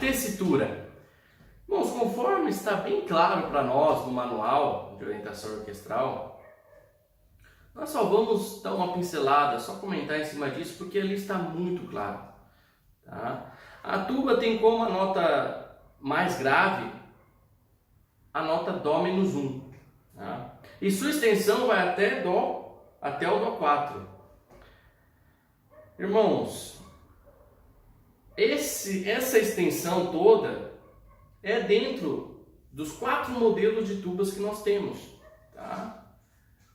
Tessitura. Bom, conforme está bem claro para nós no manual de orientação orquestral, nós só vamos dar uma pincelada, só comentar em cima disso, porque ali está muito claro. Tá? A tuba tem como a nota mais grave a nota Dó-1. Tá? E sua extensão vai até Dó, até o Dó4. Irmãos, essa extensão toda é dentro dos 4 modelos de tubas que nós temos. Tá?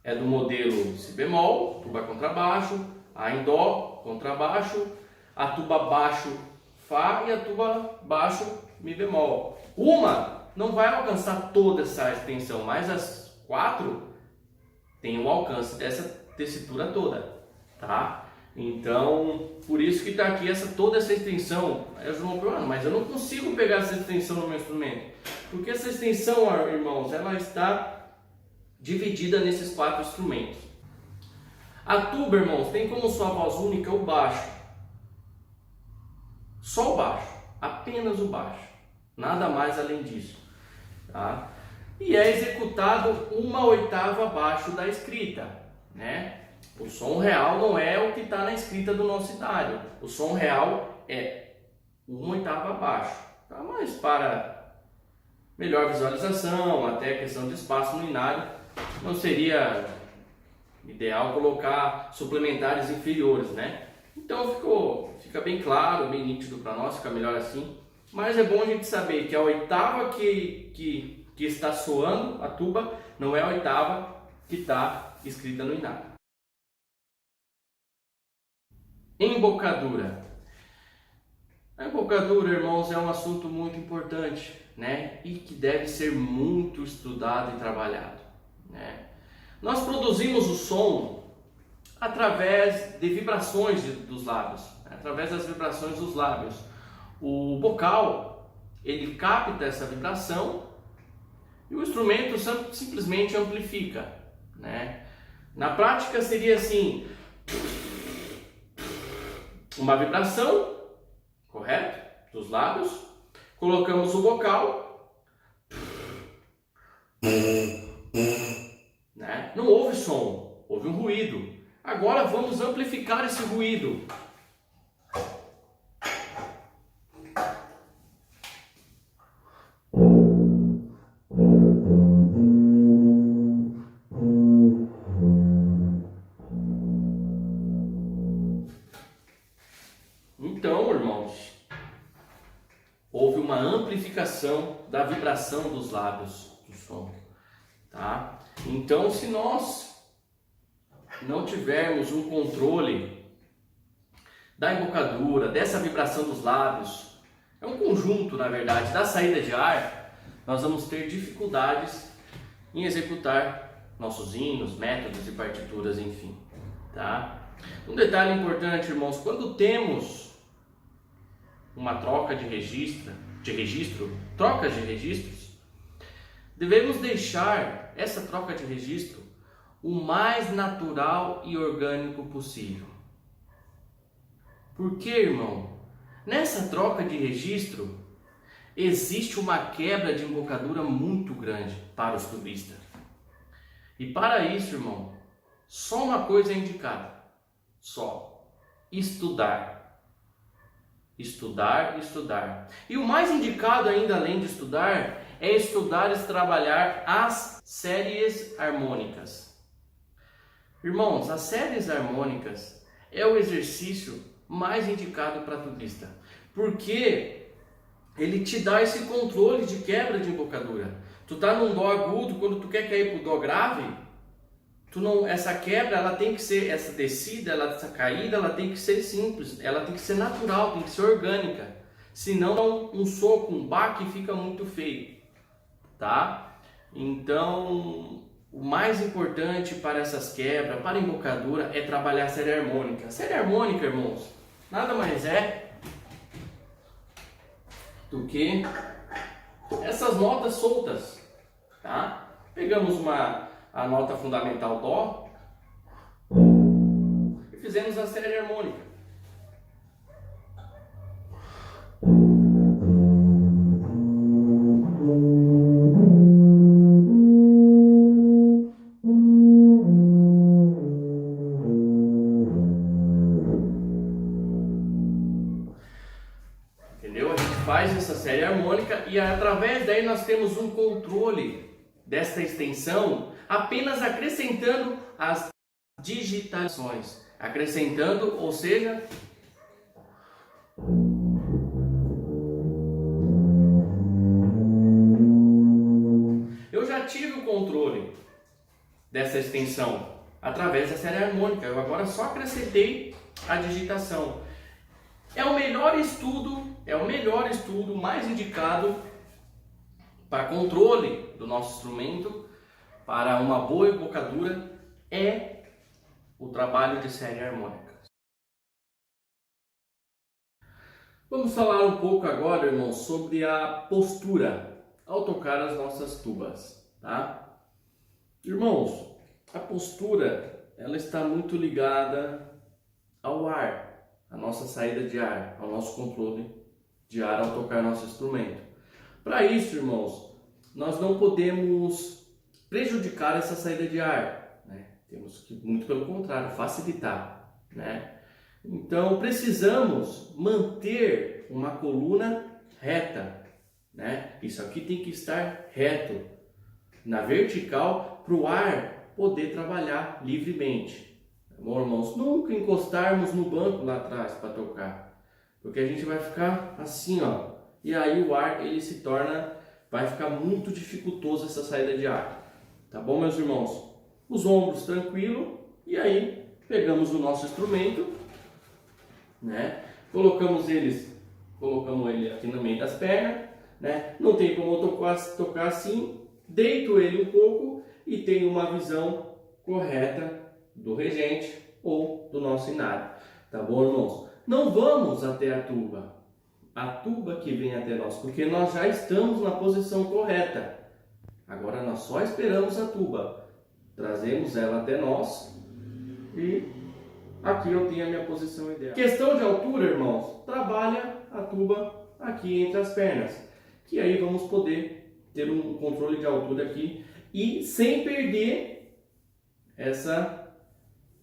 É do modelo Si bemol, tuba contrabaixo, A em Dó, contrabaixo, a tuba baixo Fá e a tuba baixo Mi bemol. Uma não vai alcançar toda essa extensão, mas as 4 têm o alcance dessa tessitura toda, tá? Então, por isso que está aqui toda essa extensão. Aí eu vou falar, mas eu não consigo pegar essa extensão no meu instrumento. Porque essa extensão, irmãos, ela está dividida nesses 4 instrumentos. A tuba, irmãos, tem como sua voz única o baixo. Só o baixo, apenas o baixo. Nada mais além disso. Tá? E é executado 1/8 abaixo da escrita, né? O som real não é o que está na escrita do nosso inário. O som real é 1/8 abaixo. Tá? Mas para melhor visualização, até questão de espaço no inário, não seria ideal colocar suplementares inferiores, né? Então fica bem claro, bem nítido para nós, fica melhor assim. Mas é bom a gente saber que a oitava que está soando a tuba não é a oitava que está escrita no inário. Embocadura. A embocadura, irmãos, é um assunto muito importante, né? E que deve ser muito estudado e trabalhado, né? Nós produzimos o som através de vibrações dos lábios, através das vibrações dos lábios. O bocal, ele capta essa vibração e o instrumento simplesmente amplifica, né? Na prática seria assim: uma vibração, correto? Dos lábios, colocamos o bocal, né? Não houve som, houve um ruído. Agora vamos amplificar esse ruído. Então, irmãos, houve uma amplificação da vibração dos lábios do som, tá? Então, se nós não tivermos um controle da embocadura, dessa vibração dos lábios, é um conjunto, na verdade, da saída de ar, nós vamos ter dificuldades em executar nossos hinos, métodos e partituras, enfim, tá? Um detalhe importante, irmãos, quando temos uma troca de trocas de registros, devemos deixar essa troca de registro o mais natural e orgânico possível. Por quê, irmão? Nessa troca de registro existe uma quebra de embocadura muito grande para os tubistas. E para isso, irmão, só uma coisa é indicada: só estudar. Estudar, estudar. E o mais indicado ainda, além de estudar, é estudar e trabalhar as séries harmônicas. Irmãos, as séries harmônicas é o exercício mais indicado para tubista, porque ele te dá esse controle de quebra de embocadura. Tu tá num dó agudo, quando tu quer cair pro dó grave, essa quebra, ela tem que ser, essa descida, essa caída, ela tem que ser simples, ela tem que ser natural, tem que ser orgânica. Senão um soco, um baque fica muito feio, tá? Então, o mais importante para essas quebras, para a embocadura, é trabalhar a série harmônica. A série harmônica, irmãos, nada mais é do que essas notas soltas, tá? Pegamos a nota fundamental Dó e fizemos a série harmônica. faz essa série harmônica e através daí nós temos um controle desta extensão apenas acrescentando as digitações. Acrescentando, ou seja, eu já tive o controle dessa extensão através da série harmônica. Eu agora só acrescentei a digitação. É o melhor estudo mais indicado para controle do nosso instrumento, para uma boa embocadura, é o trabalho de série harmônica. Vamos falar um pouco agora, irmãos, sobre a postura ao tocar as nossas tubas, tá? Irmãos, a postura, ela está muito ligada ao ar, à nossa saída de ar, ao nosso controle de ar ao tocar nosso instrumento. Para isso, irmãos, nós não podemos prejudicar essa saída de ar, né? Temos que, muito pelo contrário, facilitar, né? Então, precisamos manter uma coluna reta, né? Isso aqui tem que estar reto, na vertical, para o ar poder trabalhar livremente. Tá bom, irmãos? Nunca encostarmos no banco lá atrás para tocar, porque a gente vai ficar assim, ó, e aí o ar ele se torna, vai ficar muito dificultoso essa saída de ar. Tá bom, meus irmãos? Os ombros tranquilo, e aí pegamos o nosso instrumento, né? Colocamos ele aqui no meio das pernas, né? Não tem como eu tocar assim, deito ele um pouco e tenho uma visão correta do regente ou do nosso inário. Tá bom, irmãos? Não vamos até a tuba que vem até nós, porque nós já estamos na posição correta. Agora nós só esperamos a tuba, trazemos ela até nós e aqui eu tenho a minha posição ideal. Questão de altura, irmãos, trabalha a tuba aqui entre as pernas, que aí vamos poder ter um controle de altura aqui e sem perder essa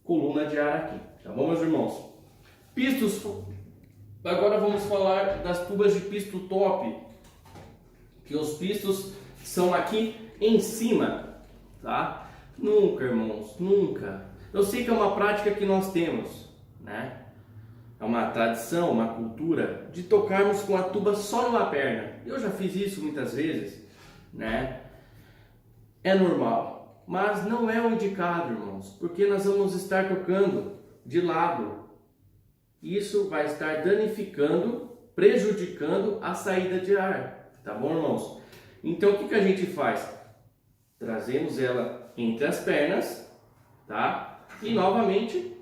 coluna de ar aqui. Tá bom, meus irmãos? Pistos. Agora vamos falar das tubas de pisto top, que os pistos são aqui em cima, tá? Nunca, irmãos, nunca. Eu sei que é uma prática que nós temos, né? É uma tradição, uma cultura de tocarmos com a tuba só numa perna. Eu já fiz isso muitas vezes, né? É normal, mas não é o indicado, irmãos, porque nós vamos estar tocando de lado. Isso vai estar danificando, prejudicando a saída de ar, tá bom, irmãos? Então, o que a gente faz? Trazemos ela entre as pernas, tá? E, novamente,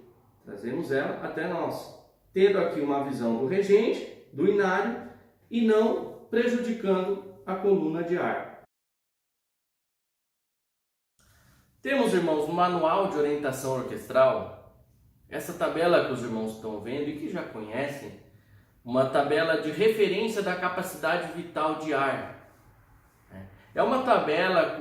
trazemos ela até nós, tendo aqui uma visão do regente, do inário, e não prejudicando a coluna de ar. Temos, irmãos, um manual de orientação orquestral. Essa tabela que os irmãos estão vendo e que já conhecem, uma tabela de referência da capacidade vital de ar. É uma tabela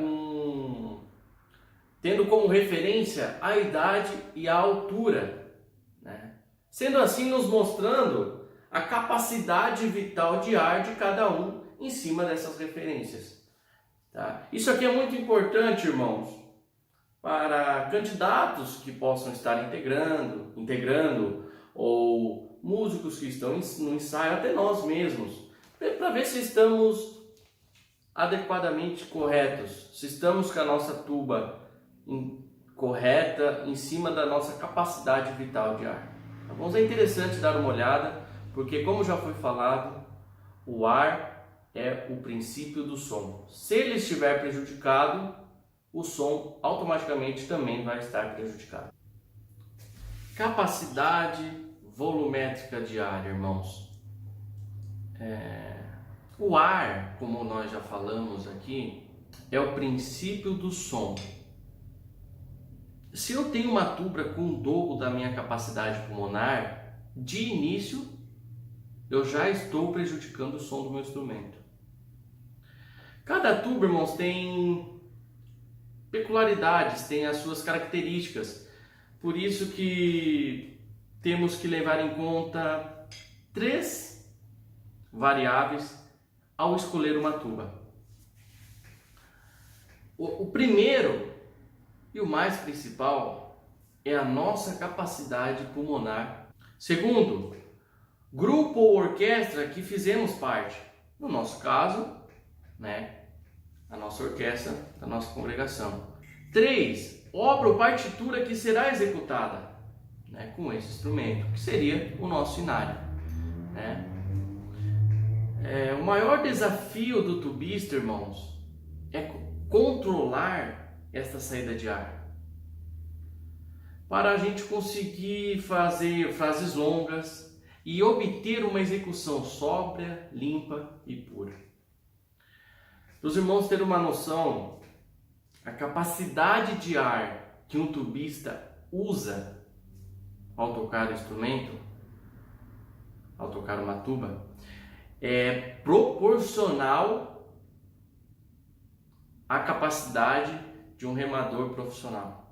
tendo como referência a idade e a altura, né? Sendo assim, nos mostrando a capacidade vital de ar de cada um em cima dessas referências. Tá? Isso aqui é muito importante, irmãos, para candidatos que possam estar integrando, ou músicos que estão no ensaio, até nós mesmos, para ver se estamos adequadamente corretos, se estamos com a nossa tuba correta em cima da nossa capacidade vital de ar. Tá bom? É interessante dar uma olhada, porque como já foi falado, o ar é o princípio do som. Se ele estiver prejudicado, o som automaticamente também vai estar prejudicado. Capacidade volumétrica de ar, irmãos. O ar, como nós já falamos aqui, é o princípio do som. Se eu tenho uma tuba com o dobro da minha capacidade pulmonar, de início eu já estou prejudicando o som do meu instrumento. Cada tuba, irmãos, tem peculiaridades, tem as suas características. Por isso que temos que levar em conta três variáveis ao escolher uma tuba. O primeiro e o mais principal é a nossa capacidade pulmonar. Segundo, grupo ou orquestra que fizemos parte. No nosso caso, a nossa orquestra da nossa congregação. 3. Obra ou partitura que será executada com esse instrumento, que seria o nosso inário. O maior desafio do tubista, irmãos, é controlar esta saída de ar, para a gente conseguir fazer frases longas e obter uma execução sóbria, limpa e pura. Para os irmãos terem uma noção, a capacidade de ar que um tubista usa ao tocar o instrumento, ao tocar uma tuba, é proporcional à capacidade de um remador profissional.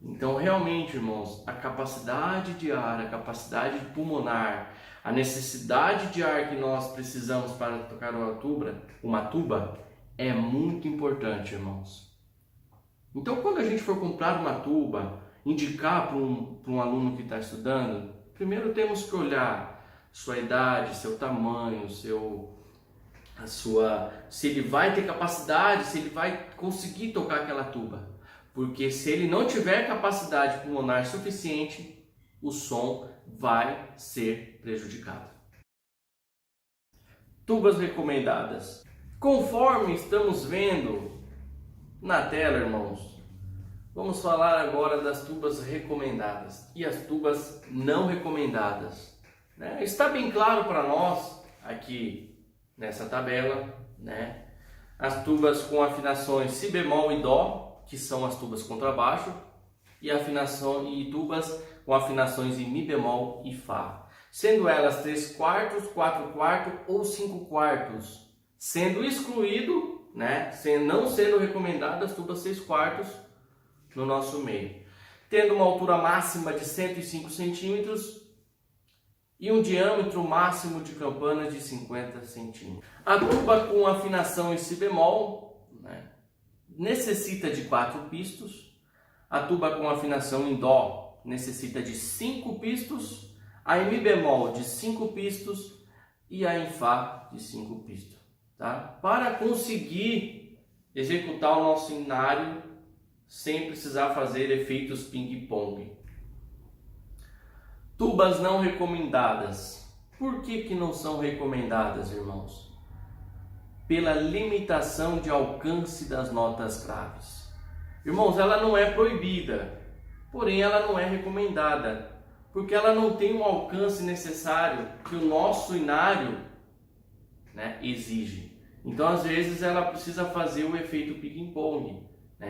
Então, realmente, irmãos, a capacidade de ar, a capacidade pulmonar, a necessidade de ar que nós precisamos para tocar uma tuba é muito importante, irmãos. Então, quando a gente for comprar uma tuba, indicar para um aluno que está estudando, primeiro temos que olhar sua idade, seu tamanho, se ele vai ter capacidade, se ele vai conseguir tocar aquela tuba. Porque se ele não tiver capacidade pulmonar suficiente, o som vai ser prejudicado. Tubas recomendadas. Conforme estamos vendo na tela, irmãos, vamos falar agora das tubas recomendadas e as tubas não recomendadas. Está bem claro para nós aqui nessa tabela, as tubas com afinações si bemol e dó, que são as tubas contrabaixo, e tubas com afinações em mi bemol e fá, sendo elas 3/4, 4/4 ou 5/4, sendo excluído, não sendo recomendadas as tubas 6/4 no nosso meio, tendo uma altura máxima de 105 centímetros e um diâmetro máximo de campana de 50 centímetros. A tuba com afinação em si bemol, necessita de 4 pistos. A tuba com afinação em dó necessita de 5 pistos. A em mi bemol de 5 pistos e a em fá de 5 pistos. Para conseguir executar o nosso inário sem precisar fazer efeitos ping-pong. Tubas não recomendadas. Por que não são recomendadas, irmãos? Pela limitação de alcance das notas graves. Irmãos, ela não é proibida, porém ela não é recomendada, porque ela não tem um alcance necessário que o nosso inário exige. Então, às vezes, ela precisa fazer o efeito ping-pong,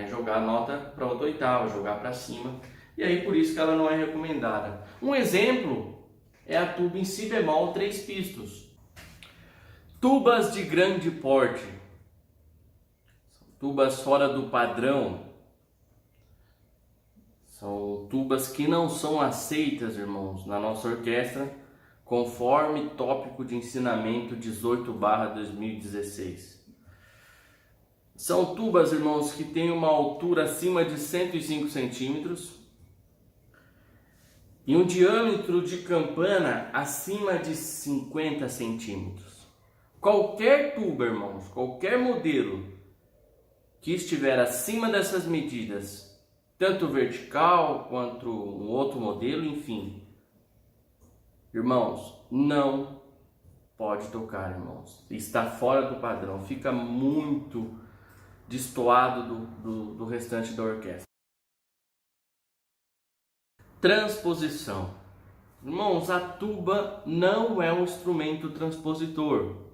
jogar a nota para outra oitava, jogar para cima, e aí por isso que ela não é recomendada. Um exemplo é a tuba em si bemol 3 pistos. Tubas de grande porte, tubas fora do padrão, são tubas que não são aceitas, irmãos, na nossa orquestra, conforme tópico de ensinamento 18/2016. São tubas, irmãos, que têm uma altura acima de 105 centímetros e um diâmetro de campana acima de 50 centímetros. Qualquer tuba, irmãos, qualquer modelo que estiver acima dessas medidas, tanto vertical quanto um outro modelo, enfim, irmãos, não pode tocar, irmãos. Está fora do padrão, fica muito destoado do restante da orquestra. Transposição. Irmãos, a tuba não é um instrumento transpositor.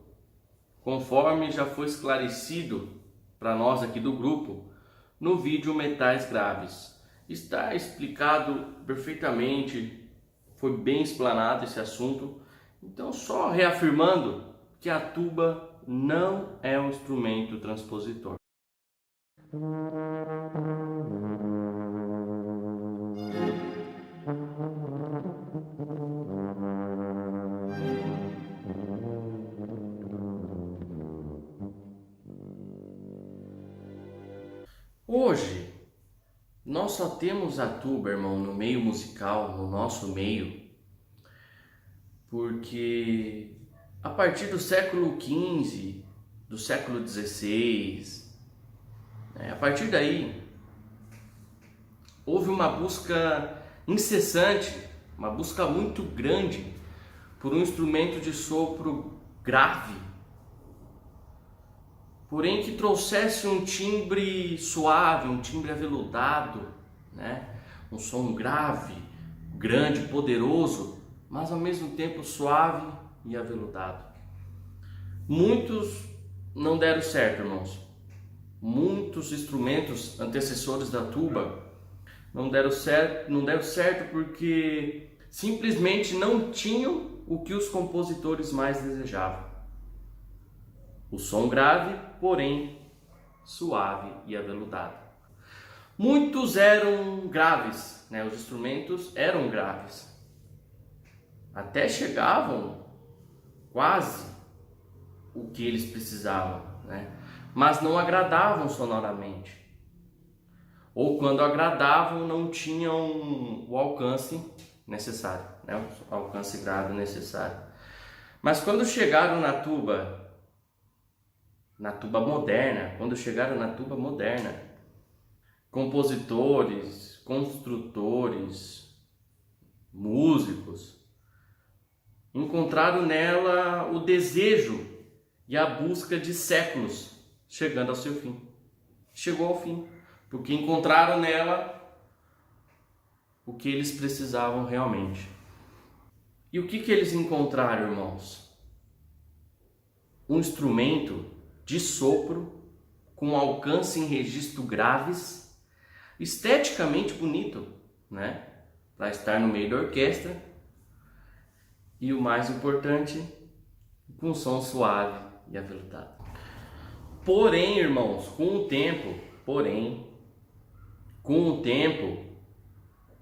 Conforme já foi esclarecido para nós aqui do grupo, no vídeo Metais Graves. Está explicado perfeitamente, foi bem explanado esse assunto. Então, só reafirmando que a tuba não é um instrumento transpositor. nós só temos a tuba, irmão, no meio musical, no nosso meio, porque a partir do século XV, do século XVI, a partir daí, houve uma busca incessante, uma busca muito grande por um instrumento de sopro grave, porém que trouxesse um timbre suave, um timbre aveludado, um som grave, grande, poderoso, mas ao mesmo tempo suave e aveludado. Muitos não deram certo, irmãos. Muitos instrumentos antecessores da tuba não deram certo porque simplesmente não tinham o que os compositores mais desejavam. O som grave, porém suave e aveludado. Muitos eram graves, os instrumentos eram graves. Até chegavam quase o que eles precisavam, mas não agradavam sonoramente. Ou quando agradavam, não tinham o alcance necessário, o alcance grave necessário. Mas quando chegaram na tuba moderna, compositores, construtores, músicos, encontraram nela o desejo e a busca de séculos, chegando ao seu fim. Chegou ao fim, porque encontraram nela o que eles precisavam realmente. E o que eles encontraram, irmãos? Um instrumento de sopro com alcance em registro graves, esteticamente bonito, para estar no meio da orquestra, e o mais importante, com um som suave e aveludado. Porém, irmãos, com o tempo,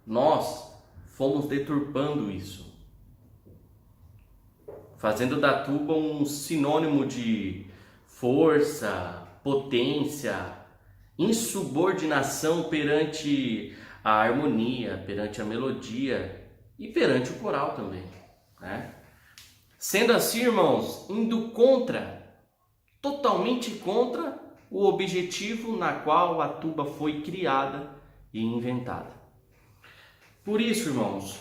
nós fomos deturpando isso, fazendo da tuba um sinônimo de força, potência, insubordinação perante a harmonia, perante a melodia e perante o coral também, Sendo assim, irmãos, indo totalmente contra o objetivo na qual a tuba foi criada e inventada. Por isso, irmãos,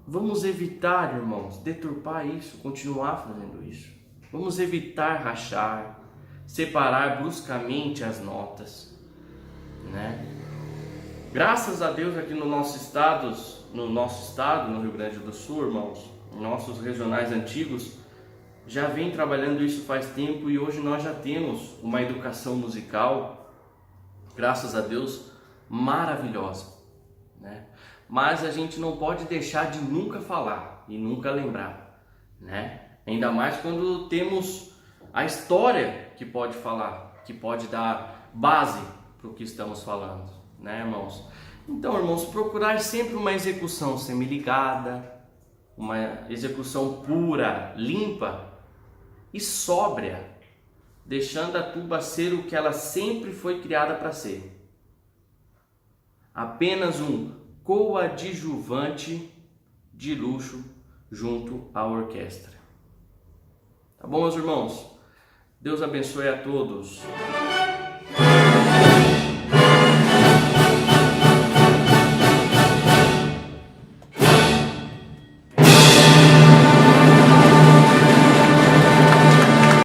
vamos evitar, irmãos, deturpar isso, continuar fazendo isso. Vamos evitar rachar, separar bruscamente as notas, Graças a Deus aqui no nosso estado, no Rio Grande do Sul, irmãos, nossos regionais antigos já vem trabalhando isso faz tempo e hoje nós já temos uma educação musical, graças a Deus, maravilhosa, Mas a gente não pode deixar de nunca falar e nunca lembrar, Ainda mais quando temos a história que pode falar, que pode dar base para o que estamos falando, irmãos? Então, irmãos, procurar sempre uma execução semiligada, uma execução pura, limpa e sóbria, deixando a tuba ser o que ela sempre foi criada para ser. Apenas um coadjuvante de luxo junto à orquestra. Tá bom, meus irmãos? Deus abençoe a todos.